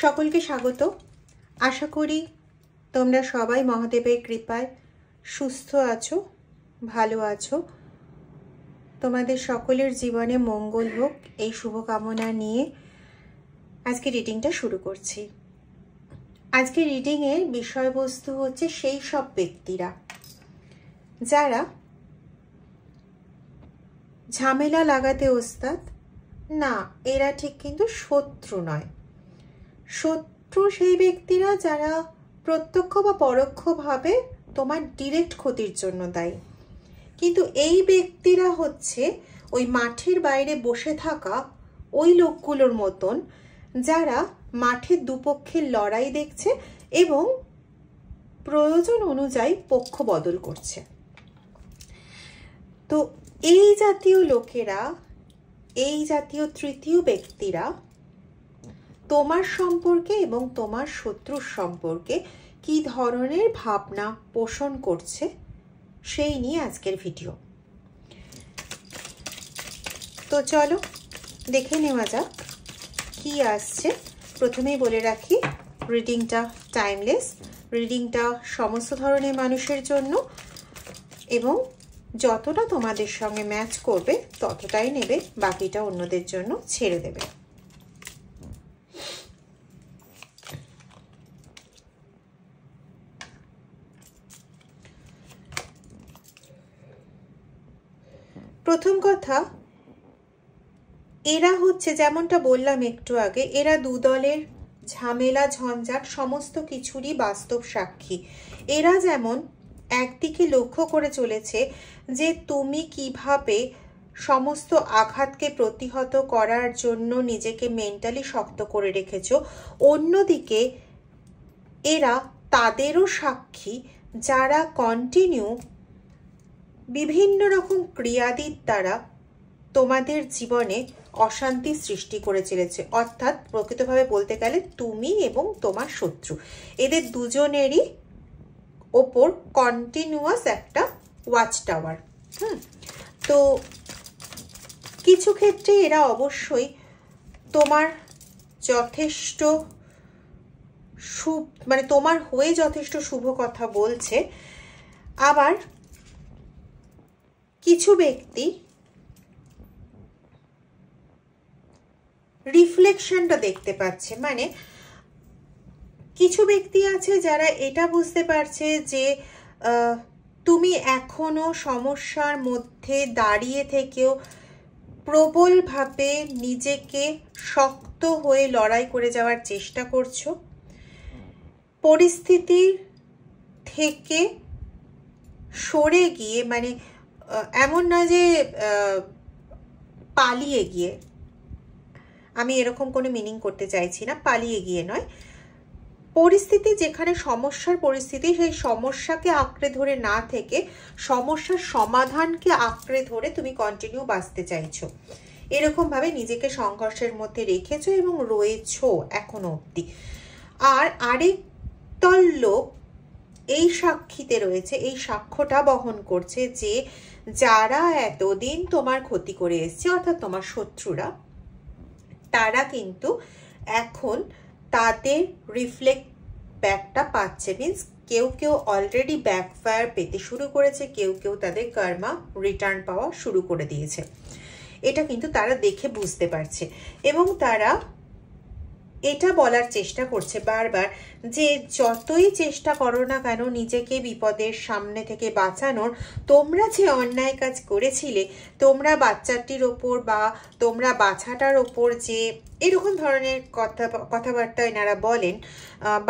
সকলকে স্বাগত। আশা করি তোমরা সবাই মহাদেবের কৃপায় সুস্থ আছো, ভালো আছো। তোমাদের সকলের জীবনে মঙ্গল হোক এই শুভকামনা নিয়ে আজকে রিডিংটা শুরু করছি। আজকে রিডিংয়ের বিষয়বস্তু হচ্ছে সেই সব ব্যক্তিরা যারা ঝামেলা লাগাতে ওস্তাদ না, এরা ঠিক কিন্তু শত্রু নয়। শত্রু সেই ব্যক্তিরা যারা প্রত্যক্ষ বা পরোক্ষভাবে তোমার ডিরেক্ট ক্ষতির জন্য দায়ী। কিন্তু এই ব্যক্তিরা হচ্ছে ওই মাঠের বাইরে বসে থাকা ওই লোকগুলোর মতন যারা মাঠের দুপক্ষের লড়াই দেখছে এবং প্রয়োজন অনুযায়ী পক্ষ বদল করছে। তো এই জাতীয় লোকেরা, এই জাতীয় তৃতীয় ব্যক্তিরা তোমার সম্পর্কে এবং তোমার শত্রুর সম্পর্কে কি ধরনের ভাবনা পোষণ করছে সেই নিয়ে আজকের ভিডিও। তো চলো দেখে নেওয়া যাক কি আসছে। প্রথমেই বলে রাখি, রিডিংটা টাইমলেস, রিডিংটা সমস্ত ধরনের মানুষের জন্য এবং যতটা তোমাদের সঙ্গে ম্যাচ করবে ততটাই নেবে, বাকিটা অন্যদের জন্য ছেড়ে দেবে। প্রথম কথা, এরা হচ্ছে যেমনটা বললাম একটু আগে, এরা দুদলের ঝামেলা ঝঞ্ঝাট সমস্ত কিছুরই বাস্তব সাক্ষী। এরা যেমন একদিকে লক্ষ্য করে চলেছে যে তুমি কিভাবে সমস্ত আঘাতকে প্রতিহত করার জন্য নিজেকে মেন্টালি শক্ত করে রেখেছো, অন্যদিকে এরা তাদেরও সাক্ষী যারা কন্টিনিউ বিভিন্ন রকম ক্রিয়াদির দ্বারা তোমাদের জীবনে অশান্তি সৃষ্টি করে চলেছে। অর্থাৎ প্রকৃতভাবে বলতে গেলে তুমি এবং তোমার শত্রু, এদের দুজনেরই ওপর কন্টিনিউয়াস একটা ওয়াচ টাওয়ার। তো কিছু ক্ষেত্রে এরা অবশ্যই তোমার যথেষ্ট মানে তোমার হয়ে যথেষ্ট শুভ কথা বলছে। আবার কিছু ব্যক্তি রিফ্লেকশনটা দেখতে পাচ্ছে, মানে কিছু ব্যক্তি আছে যারা এটা বুঝতে পারছে যে তুমি এখনো সমস্যার মধ্যে দাঁড়িয়ে থেকেও প্রবলভাবে নিজেকে শক্ত হয়ে লড়াই করে যাওয়ার চেষ্টা করছো, পরিস্থিতির থেকে সরে গিয়ে, মানে এমন নয় যে পালিয়ে গিয়ে, আমি এরকম কোনো মিনিং করতে চাইছি না, পালিয়ে গিয়ে নয়, পরিস্থিতি যেখানে সমস্যার পরিস্থিতি, সেই সমস্যাকে আঁকড়ে ধরে না থেকে সমস্যার সমাধানকে আঁকড়ে ধরে তুমি কন্টিনিউ বাঁচতে চাইছো। এরকমভাবে নিজেকে সংঘর্ষের মধ্যে রেখেছো এবং রয়েছো এখনো অবধি। আর আরেক দল লোক এই সাক্ষীতে রয়েছে, এই সাক্ষ্যটা বহন করছে যে যারা এতদিন তোমার ক্ষতি করে এসছে, অর্থাৎ তোমার শত্রুরা, তারা কিন্তু এখন তাদের রিফ্লেক্ট ব্যাকটা পাচ্ছে। মিন্স কেউ কেউ অলরেডি ব্যাকফায়ার পেতে শুরু করেছে, কেউ কেউ তাদের কর্মা রিটার্ন পাওয়া শুরু করে দিয়েছে। এটা কিন্তু তারা দেখে বুঝতে পারছে এবং তারা এটা বলার চেষ্টা করছে বারবার যে যতই চেষ্টা করো না কেন নিজেকে বিপদের সামনে থেকে বাঁচানোর, তোমরা যে অন্যায় কাজ করেছিলে, তোমরা বাচ্চাটির ওপর বা তোমরা বাচ্চাটার ওপর যে এরকম ধরনের কথাবার্তা এনারা বলেন,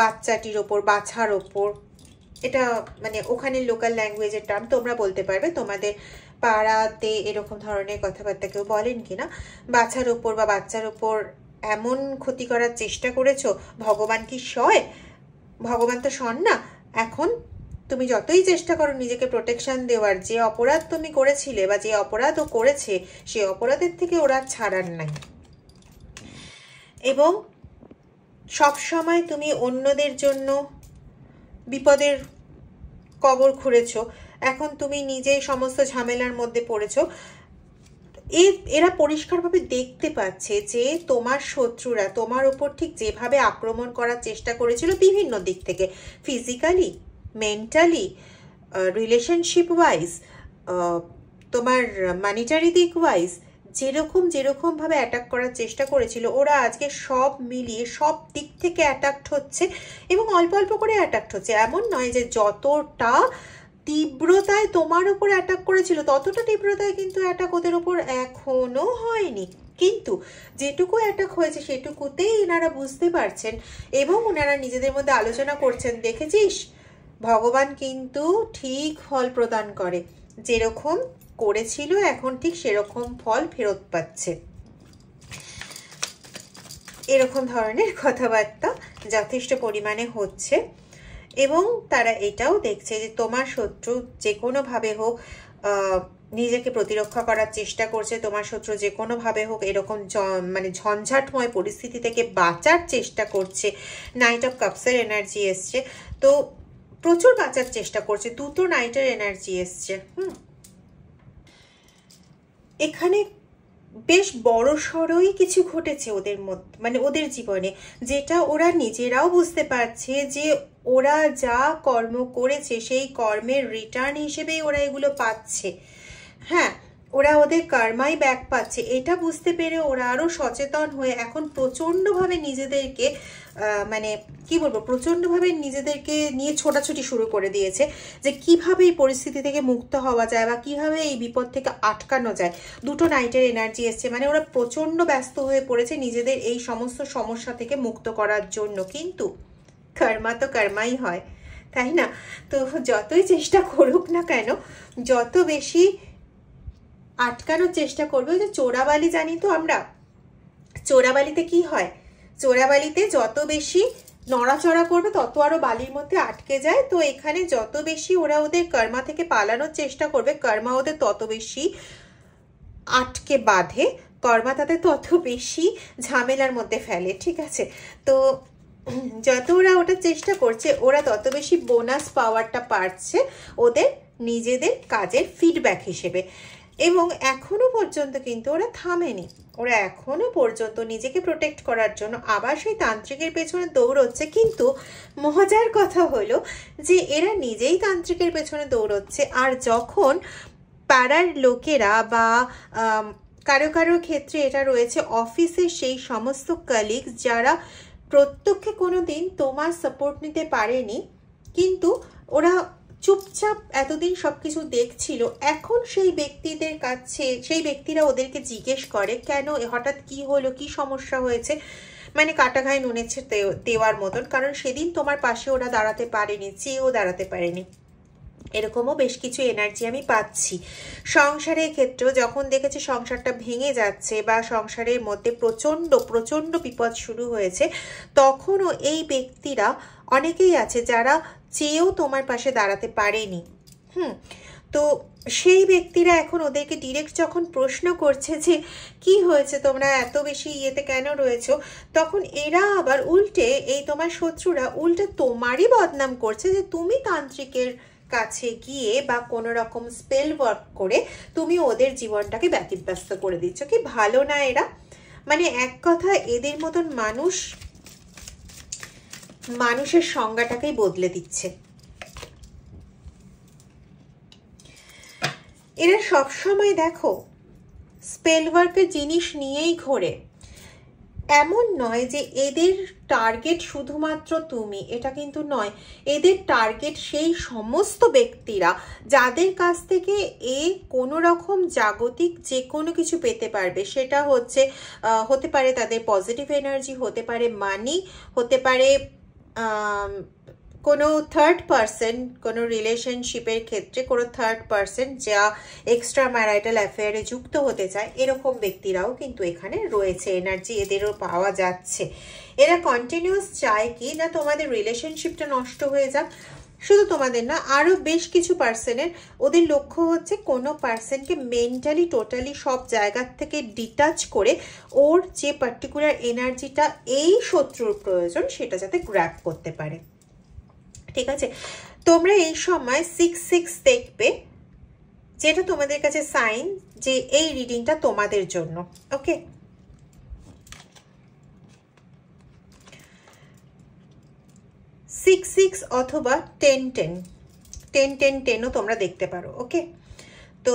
বাচ্চাটির ওপর, বাছার ওপর, এটা মানে ওখানে লোকাল ল্যাঙ্গুয়েজের টার্ম, তোমরা বলতে পারবে তোমাদের পাড়াতে এরকম ধরনের কথাবার্তা কেউ বলেন কিনা। বাছার ওপর বা বাচ্চার ওপর এমন ক্ষতি করার চেষ্টা করেছো, ভগবান কি সয়? ভগবান তো সন না। এখন তুমি যতই চেষ্টা করো নিজেকে প্রোটেকশন দেওয়ার, যে অপরাধ তুমি করেছিলে বা যে অপরাধ ও করেছে, সেই অপরাধের থেকে ওরা ছাড়ার নাই। এবং সব সময় তুমি অন্যদের জন্য বিপদের কবর খুঁড়েছো, এখন তুমি নিজেই সমস্ত ঝামেলার মধ্যে পড়েছো। এরা পরিষ্কারভাবে দেখতে পাচ্ছে যে তোমার শত্রুরা তোমার উপর ঠিক যেভাবে আক্রমণ করার চেষ্টা করেছিল বিভিন্ন দিক থেকে, ফিজিক্যালি, মেন্টালি, রিলেশনশিপ ওয়াইজ, তোমার মানিটারি দিক ওয়াইজ, যেরকমভাবে অ্যাটাক করার চেষ্টা করেছিল, ওরা আজকে সব মিলিয়ে সব দিক থেকে অ্যাটাকড হচ্ছে এবং অল্প অল্প করে অ্যাটাকড হচ্ছে। এমন নয় যে যতটা তীব্রতায় তোমার উপর অ্যাটাক করেছিল ততটা তীব্রতায় কিন্তু অ্যাটাক ওদের উপর এখনো হয়নি, কিন্তু যেটুকু অ্যাটাক হয়েছে সেটুকুতেই এনারা বুঝতে পারছেন এবং ওনারা নিজেদের মধ্যে আলোচনা করছেন, দেখেছিস ভগবান কিন্তু ঠিক ফল প্রদান করে, যেরকম করেছিল এখন ঠিক সেরকম ফল ফেরত পাচ্ছে। এরকম ধরনের কথাবার্তা যথেষ্ট পরিমাণে হচ্ছে এবং তারা এটাও দেখছে যে তোমার শত্রু যে কোনোভাবে হোক নিজেকে প্রতিরক্ষা করার চেষ্টা করছে, তোমার শত্রু যে কোনোভাবে হোক এরকম মানে ঝঞ্ঝাটময় পরিস্থিতি থেকে বাঁচার চেষ্টা করছে। নাইট অফ কাপসের এনার্জি এসছে, তো প্রচুর বাঁচার চেষ্টা করছে। দুটো নাইটের এনার্জি এসছে। এখানে বেশ বড় সড়ই কিছু ঘটেছে ওদের মধ্যে, মানে ওদের জীবনে, যেটা ওরা নিজেরাও বুঝতে পারছে যে ওরা যা কর্ম করেছে সেই কর্মের রিটার্ন হিসেবেই ওরা এগুলো পাচ্ছে। হ্যাঁ, ওরা ওদের কর্মাই ব্যাক পাচ্ছে, এটা বুঝতে পেরে ওরা আরো সচেতন হয়ে এখন প্রচন্ডভাবে নিজেদেরকে মানে কি বলবো, প্রচন্ডভাবে নিজেদেরকে নিয়ে ছোটাছুটি শুরু করে দিয়েছে যে কিভাবে এই পরিস্থিতি থেকে মুক্ত হওয়া যায় বা কিভাবে এই বিপদ থেকে আটকানো যায়। দুটো নাইটের এনার্জি এসছে, মানে ওরা প্রচন্ড ব্যস্ত হয়ে পড়েছে নিজেদের এই সমস্ত সমস্যা থেকে মুক্ত করার জন্য। কিন্তু কর্মা তো কর্মাই হয়, তাই না? তো যতই চেষ্টা করুক না কেন, যত বেশি আটকানোর চেষ্টা করবে, ওই যে চোরাবালি জানি তো আমরা, চোরাবালিতে কি হয়, চোরাবালিতে যত বেশি নড়াচড়া করবে তত আরো বালির মধ্যে আটকে যায়। তো এখানে যত বেশি ওরা ওদের কর্মা থেকে পালানোর চেষ্টা করবে, কর্মা ওদের তত বেশি আটকে বাঁধে, কর্মা তাদের তত বেশি ঝামেলার মধ্যে ফেলে। ঠিক আছে, তো যত ওরা ওটা চেষ্টা করছে ওরা তত বেশি বোনাস পাওয়ারটা পাচ্ছে ওদের নিজেদের কাজের ফিডব্যাক হিসেবে। এবং এখনো পর্যন্ত কিন্তু ওরা থামেনি, ওরা এখনো পর্যন্ত নিজেকে প্রোটেক্ট করার জন্য আবার সেই তান্ত্রিকের পেছনে দৌড়চ্ছে। কিন্তু মজার কথা হলো যে এরা নিজেই তান্ত্রিকের পেছনে দৌড়চ্ছে, আর যখন পাড়ার লোকেরা বা কারো কারো ক্ষেত্রে এটা রয়েছে অফিসের সেই সমস্ত কলিগস যারা প্রত্যক্ষে কোনো দিন তোমার সাপোর্ট নিতে পারেনি, কিন্তু ওরা চুপচাপ এতদিন সবকিছু দেখছিল, এখন সেই ব্যক্তিদের কাছে সেই ব্যক্তিরা ওদেরকে জিজ্ঞেস করে কেন হঠাৎ কি হলো, কি সমস্যা হয়েছে, মানে কাটা ঘায়ে নুনের দেওয়ার মতন, কারণ সেদিন তোমার পাশে ওরা দাঁড়াতে পারেনি, চেয়েও দাঁড়াতে পারেনি। এরকমও বেশ কিছু এনার্জি আমি পাচ্ছি। সংসারের ক্ষেত্রেও যখন দেখেছে সংসারটা ভেঙে যাচ্ছে বা সংসারের মধ্যে প্রচণ্ড বিপদ শুরু হয়েছে, তখনও এই ব্যক্তিরা অনেকেই আছে যারা চেয়েও তোমার পাশে দাঁড়াতে পারেনি। তো সেই ব্যক্তিরা এখন ওদেরকে ডিরেক্ট যখন প্রশ্ন করছে যে কি হয়েছে, তোমরা এত বেশি ইয়েতে কেন রয়েছো, তখন এরা আবার উল্টে, এই তোমার শত্রুরা উল্টে তোমারই বদনাম করছে যে তুমি তান্ত্রিকের কাছে গিয়ে বা কোনো রকম স্পেল ওয়ার্ক করে তুমি ওদের জীবনটাকে ব্যতিব্যস্ত করে দিচ্ছ। কি ভালো না এরা? মানে এক কথা এদের মতন মানুষের সংজ্ঞাটাকেই বদলে দিচ্ছে। এরা সবসময় দেখো স্পেল ওয়ার্কের জিনিস নিয়েই ঘোরে। এমন নয় যে এদের টার্গেট শুধুমাত্র তুমি, এটা কিন্তু নয়। এদের টার্গেট সেই সমস্ত ব্যক্তিরা যাদের কাছ থেকে এ কোনো রকম জাগতিক যে কোনো কিছু পেতে পারবে। সেটা হতে পারে তাদের পজিটিভ এনার্জি, হতে পারে মানি, হতে পারে কোনো থার্ড পার্সন, কোনো রিলেশনশিপের ক্ষেত্রে কোনো থার্ড পার্সন যা এক্সট্রা ম্যারিটাল অ্যাফেয়ারে যুক্ত হতে চায়, এরকম ব্যক্তিরাও কিন্তু এখানে রয়েছে, এনার্জি এদেরও পাওয়া যাচ্ছে। এরা কন্টিনিউয়াস চায় কি না তোমাদের রিলেশনশিপটা নষ্ট হয়ে যাক, শুধু তোমাদের না, আরও বেশ কিছু পার্সনের ওদের লক্ষ্য হচ্ছে কোনো পার্সনকে মেন্টালি টোটালি সব জায়গার থেকে ডিটাচ করে ওর যে পার্টিকুলার এনার্জিটা এই শত্রুর প্রয়োজন সেটা যাতে গ্র্যাব করতে পারে। ঠিক আছে, তোমরা এই সময় 6-6 দেখবে যেটা তোমাদের কাছে সাইন যে এই রিডিংটা তোমাদের জন্য। ওকে, 6-6 অথবা 10-10, 10-10-10ও তোমরা দেখতে পারো। ওকে, তো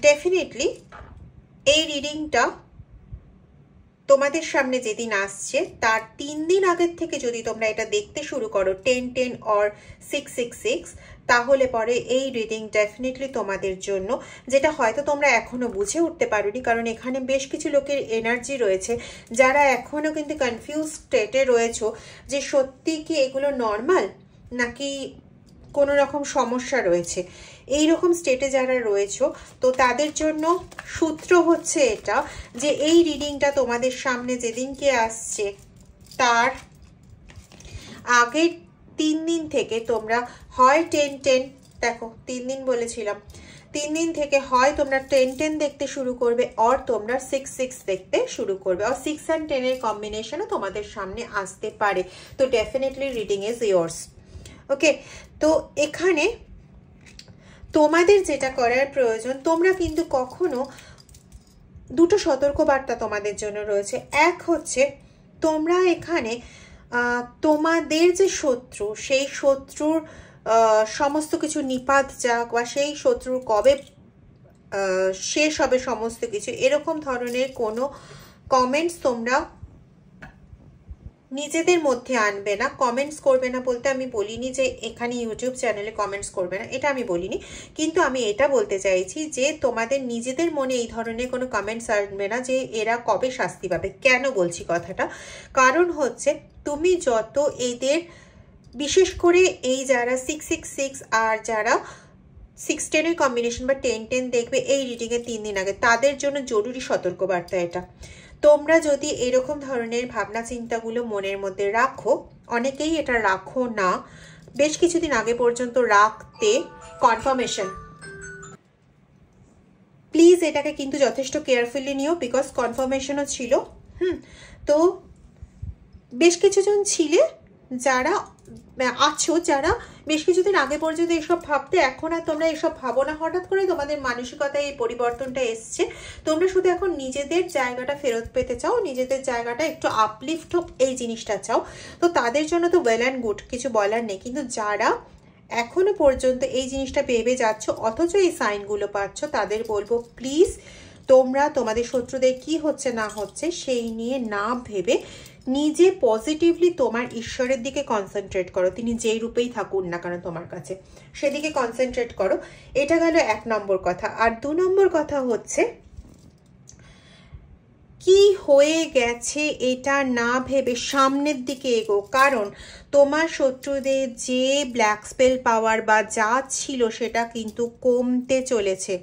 ডেফিনেটলি এই রিডিংটা তোমাদের সামনে যেদিন আসছে তার 3 দিন আগের থেকে যদি তোমরা এটা দেখতে শুরু করো 10-10 অর 6-6-6, তাহলে পরে এই রিডিং ডেফিনেটলি তোমাদের জন্য, যেটা হয়তো তোমরা এখনো বুঝে উঠতে পারোনি, কারণ এখানে বেশ কিছু লোকের এনার্জি রয়েছে যারা এখনো কিন্তু কনফিউজ স্টেটে রয়েছো যে সত্যি কি এগুলো নর্মাল নাকি কোনো রকম সমস্যা রয়েছে। এই রকম স্টেটে যারা রয়েছো তো তাদের জন্য সূত্র হচ্ছে এটা যে এই রিডিংটা তোমাদের সামনে যেদিনকে আসছে তার আগের 3 দিন থেকে তোমরা হয় 10-10, দেখো 3 দিন বলেছিলাম, 3 দিন থেকে হয় তোমরা 10-10 দেখতে শুরু করবে অর তোমরা 6-6 দেখতে শুরু করবে, আর 6 and 10 এর কম্বিনেশনও তোমাদের সামনে আসতে পারে। তো ডেফিনেটলি রিডিং ইজ ইয়ার্স। ওকে, তো এখানে তোমাদের যেটা করার প্রয়োজন, তোমরা কিন্তু কখনো দুটো সতর্কবার্তা তোমাদের জন্য রয়েছে। এক হচ্ছে তোমরা এখানে তোমাদের যে শত্রু, সেই শত্রুর সমস্ত কিছু নিপাত যাক বা সেই শত্রুর কবে শেষ হবে সমস্ত কিছু, এরকম ধরনের কোনো কমেন্টস তোমরা নিজেদের মধ্যে আনবে না। কমেন্টস করবে না বলতে আমি বলিনি যে এখানে ইউটিউব চ্যানেলে কমেন্টস করবে না, এটা আমি বলিনি, কিন্তু আমি এটা বলতে চাইছি যে তোমাদের নিজেদের মনে এই ধরনের কোনো কমেন্টস আনবে না যে এরা কবে শাস্তি পাবে। কেন বলছি কথাটা, কারণ হচ্ছে তুমি যত এদের, বিশেষ করে এই যারা 6-6-6 আর যারা 6-10 এর কম্বিনেশন বা 10-10 দেখবে এই রিডিংয়ের 3 দিন আগে, তাদের জন্য জরুরি সতর্কবার্তা এটা। তোমরা যদি এরকম ধরনের ভাবনা চিন্তাগুলো মনের মধ্যে রাখো, অনেকেই এটা রাখো না, বেশ কিছুদিন আগে পর্যন্ত রাখতে, কনফার্মেশন, প্লিজ এটাকে কিন্তু যথেষ্ট কেয়ারফুলি নিও, বিকজ কনফার্মেশনও ছিল। তো বেশ কিছুজন ছিলে যারা আছো যারা বেশ কিছুদিন আগে পর্যন্ত এসব ভাবতে, এখন আর তোমরা এসব ভাবো না, হঠাৎ করে তোমাদের মানসিকতায় এই পরিবর্তনটা এসছে। তোমরা শুধু এখন নিজেদের জায়গাটা ফেরত পেতে চাও, নিজেদের জায়গাটা একটু আপলিফট হোক এই জিনিসটা চাও। তো তাদের জন্য তো ওয়েল অ্যান্ড গুড, কিছু বলার নেই, কিন্তু যারা এখনো পর্যন্ত এই জিনিসটা ভেবে যাচ্ছ অথচ এই সাইনগুলো পাচ্ছ, তাদের বলবো প্লিজ তোমরা তোমাদের শত্রুদের কি হচ্ছে না হচ্ছে সেই নিয়ে না ভেবে নিজে পজিটিভলি তোমার ঈশ্বরের দিকে কনসেন্ট্রেট করো, তিনি যেই রূপেই থাকুন না কেন তোমার কাছে, সেদিকে কনসেন্ট্রেট করো। এটা গেল 1 নম্বর কথা। আর 2 নম্বর কথা হচ্ছে কি হয়ে গেছে এটা না ভেবে সামনের দিকে এগো, কারণ তোমার শত্রুদের যে ব্ল্যাক স্পেল পাওয়ার বা যা ছিল সেটা কিন্তু কমতে চলেছে।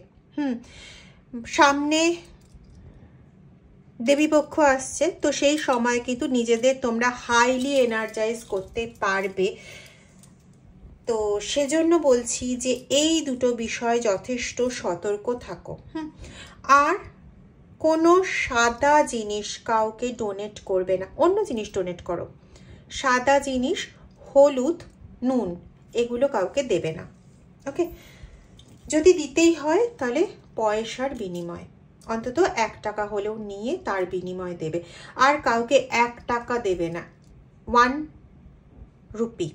সামনে দেবীপক্ষ আসছে, তো সেই সময় কিন্তু নিজেদের তোমরা হাইলি এনার্জাইজ করতে পারবে। তো সেজন্য বলছি যে এই দুটো বিষয় যথেষ্ট সতর্ক থাকো। আর কোনো সাদা জিনিস কাউকে ডোনেট করবে না, অন্য জিনিস ডোনেট করো, সাদা জিনিস, হলুদ, নুন, এগুলো কাউকে দেবে না। ওকে, যদি দিতেই হয় তাহলে পয়সার বিনিময়, অন্তত 1 টাকা হলেও নিয়ে তার বিনিময় দেবে। আর কাউকে 1 টাকা দেবে না, 1 রুপি,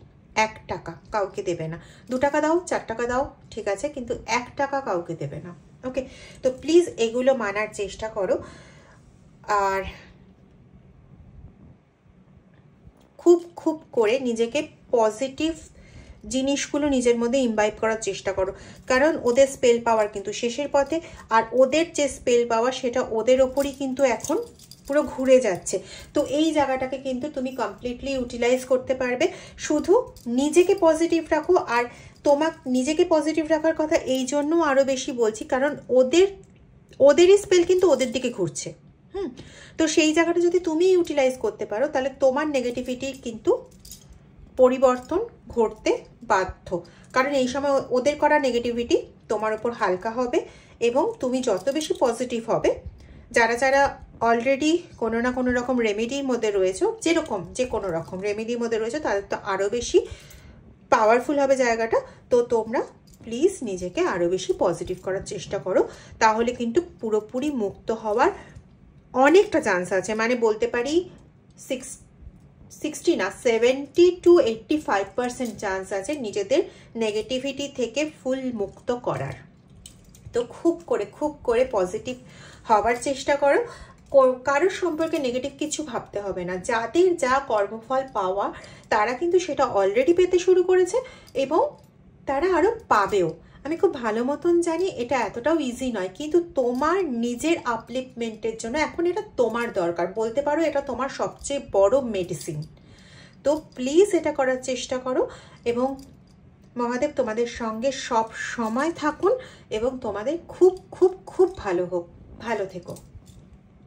1 টাকা কাউকে দেবে না। 2 টাকা দাও, 4 টাকা দাও, ঠিক আছে, কিন্তু 1 টাকা কাউকে দেবে না। ওকে, তো প্লিজ এগুলো মানার চেষ্টা করো। আর খুব খুব করে নিজেকে পজিটিভ জিনিসগুলো নিজের মধ্যে ইমবাইব করার চেষ্টা করো, কারণ ওদের স্পেল পাওয়ার কিন্তু শেষের পথে, আর ওদের যে স্পেল পাওয়ার সেটা ওদের ওপরই কিন্তু এখন পুরো ঘুরে যাচ্ছে। তো এই জায়গাটাকে কিন্তু তুমি কমপ্লিটলি ইউটিলাইজ করতে পারবে। শুধু নিজেকে পজিটিভ রাখো। আর নিজেকে পজিটিভ রাখার কথা এই জন্য আরও বেশি বলছি, কারণ ওদেরই স্পেল কিন্তু ওদের দিকে ঘুরছে। তো সেই জায়গাটা যদি তুমি ইউটিলাইজ করতে পারো তাহলে তোমার নেগেটিভিটির কিন্তু পরিবর্তন ঘটতে বাধ্য, কারণ এই সময় ওদের করা নেগেটিভিটি তোমার উপর হালকা হবে এবং তুমি যত বেশি পজিটিভ হবে, যারা যারা অলরেডি কোনো না কোনো রকম রেমেডির মধ্যে রয়েছে, যে কোনো রকম রেমেডির মধ্যে রয়েছে, তাদের তো আরও বেশি পাওয়ারফুল হবে জায়গাটা। তো তোমরা প্লিজ নিজেকে আরও বেশি পজিটিভ করার চেষ্টা করো, তাহলে কিন্তু পুরোপুরি মুক্ত হওয়ার অনেকটা চান্স আছে। মানে বলতে পারি 60 না 70 to 85% চান্স আছে নিজেদের নেগেটিভিটি থেকে ফুল মুক্ত করার। তো খুব করে পজিটিভ হওয়ার চেষ্টা করো। কারোর সম্পর্কে নেগেটিভ কিছু ভাবতে হবে না। যাদের যা কর্মফল পাওয়া তারা কিন্তু সেটা অলরেডি পেতে শুরু করেছে এবং তারা আরও পাবেও। আমি খুব ভালো মতন জানি এটা এতটাও ইজি নয়, কিন্তু তোমার নিজের আপলিফমেন্টের জন্য এখন এটা তোমার দরকার। বলতে পারো এটা তোমার সবচেয়ে বড় মেডিসিন। তো প্লিজ এটা করার চেষ্টা করো এবং মহাদেব তোমাদের সঙ্গে সব সময় থাকুন এবং তোমাদের খুব ভালো হোক। ভালো থেকো।